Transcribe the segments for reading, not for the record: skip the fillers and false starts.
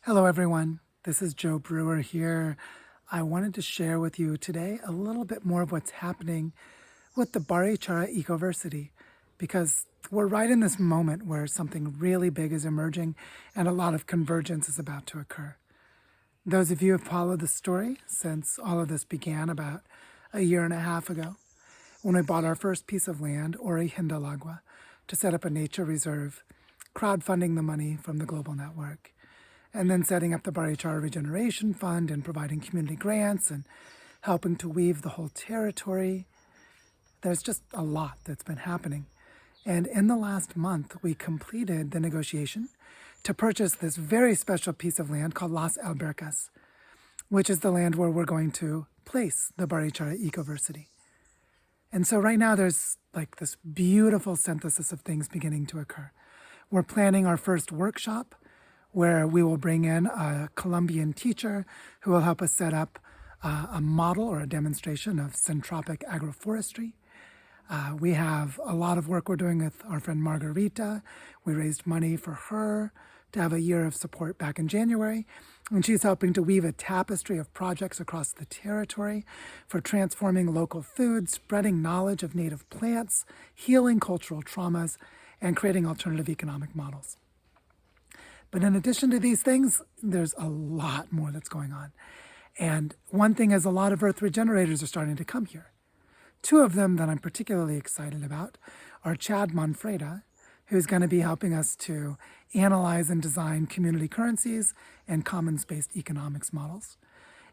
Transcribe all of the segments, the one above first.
Hello everyone, this is Joe Brewer here. I wanted to share with you today a little bit more of what's happening with the Barichara Ecoversity, because we're right in this moment where something really big is emerging and a lot of convergence is about to occur. Those of you who have followed the story since all of this began about a year and a half ago, when we bought our first piece of land, Ori Hindalagua, to set up a nature reserve, crowdfunding the money from the Global Network, and then setting up the Barichara Regeneration Fund and providing community grants and helping to weave the whole territory. There's just a lot that's been happening. And in the last month, we completed the negotiation to purchase this very special piece of land called Las Albercas, which is the land where we're going to place the Barichara Ecoversity. And so right now there's like this beautiful synthesis of things beginning to occur. We're planning our first workshop where we will bring in a Colombian teacher who will help us set up a model or a demonstration of syntropic agroforestry. We have a lot of work we're doing with our friend Margarita. We raised money for her to have a year of support back in January, and she's helping to weave a tapestry of projects across the territory for transforming local food, spreading knowledge of native plants, healing cultural traumas, and creating alternative economic models. But in addition to these things, there's a lot more that's going on. And one thing is a lot of earth regenerators are starting to come here. Two of them that I'm particularly excited about are Chad Manfreda, who's going to be helping us to analyze and design community currencies and commons-based economics models,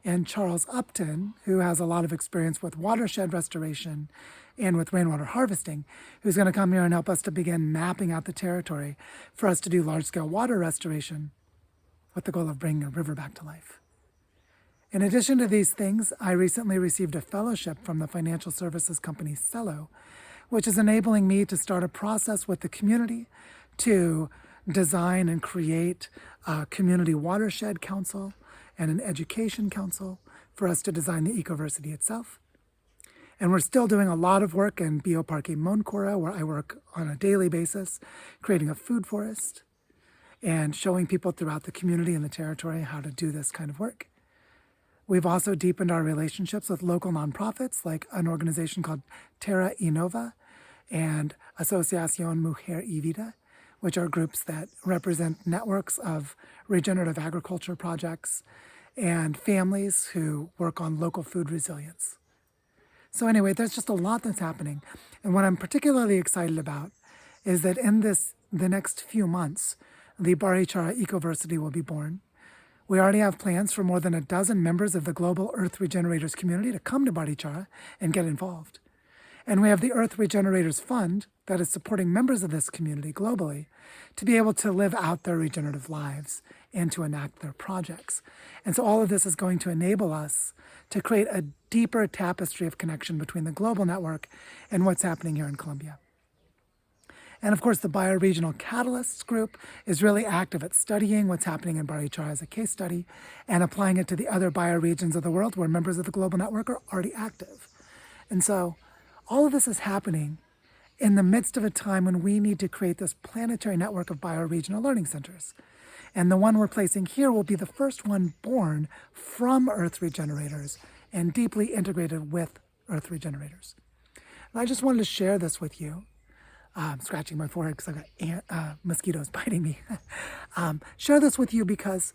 and Charles Upton, who has a lot of experience with watershed restoration and with rainwater harvesting, who's going to come here and help us to begin mapping out the territory for us to do large-scale water restoration with the goal of bringing a river back to life. In addition to these things, I recently received a fellowship from the financial services company Cello, which is enabling me to start a process with the community to design and create a community watershed council and an education council for us to design the ecoversity itself. And we're still doing a lot of work in Bioparque Moncora, where I work on a daily basis, creating a food forest and showing people throughout the community and the territory how to do this kind of work. We've also deepened our relationships with local nonprofits like an organization called Terra Innova and Asociación Mujer y Vida, which are groups that represent networks of regenerative agriculture projects and families who work on local food resilience. So anyway, there's just a lot that's happening. And what I'm particularly excited about is that in the next few months, the Barichara Ecoversity will be born. We already have plans for more than a dozen members of the global Earth Regenerators community to come to Barichara and get involved. And we have the Earth Regenerators Fund that is supporting members of this community globally to be able to live out their regenerative lives and to enact their projects. And so all of this is going to enable us to create a deeper tapestry of connection between the global network and what's happening here in Colombia. And of course, the Bioregional Catalysts group is really active at studying what's happening in Barichara as a case study and applying it to the other bioregions of the world where members of the global network are already active. And so all of this is happening in the midst of a time when we need to create this planetary network of bioregional learning centers. And the one we're placing here will be the first one born from Earth Regenerators and deeply integrated with Earth Regenerators. And I just wanted to share this with you. I'm scratching my forehead because I've got mosquitoes biting me. Share this with you because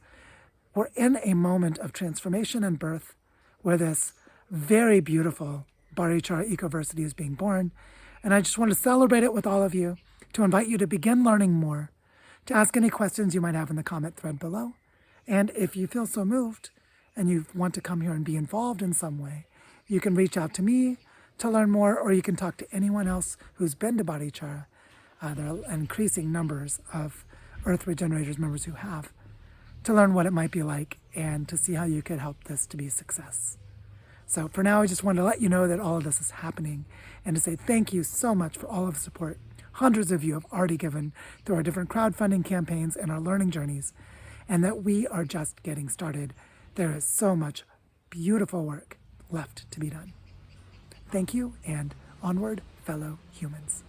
we're in a moment of transformation and birth where this very beautiful Barichara Ecoversity is being born. And I just want to celebrate it with all of you, to invite you to begin learning more, to ask any questions you might have in the comment thread below. And if you feel so moved and you want to come here and be involved in some way, you can reach out to me to learn more, or you can talk to anyone else who's been to Barichara. There are increasing numbers of Earth Regenerators members who have, to learn what it might be like and to see how you could help this to be a success. So for now, I just wanted to let you know that all of this is happening and to say thank you so much for all of the support hundreds of you have already given through our different crowdfunding campaigns and our learning journeys, and that we are just getting started. There is so much beautiful work left to be done. Thank you, and onward, fellow humans.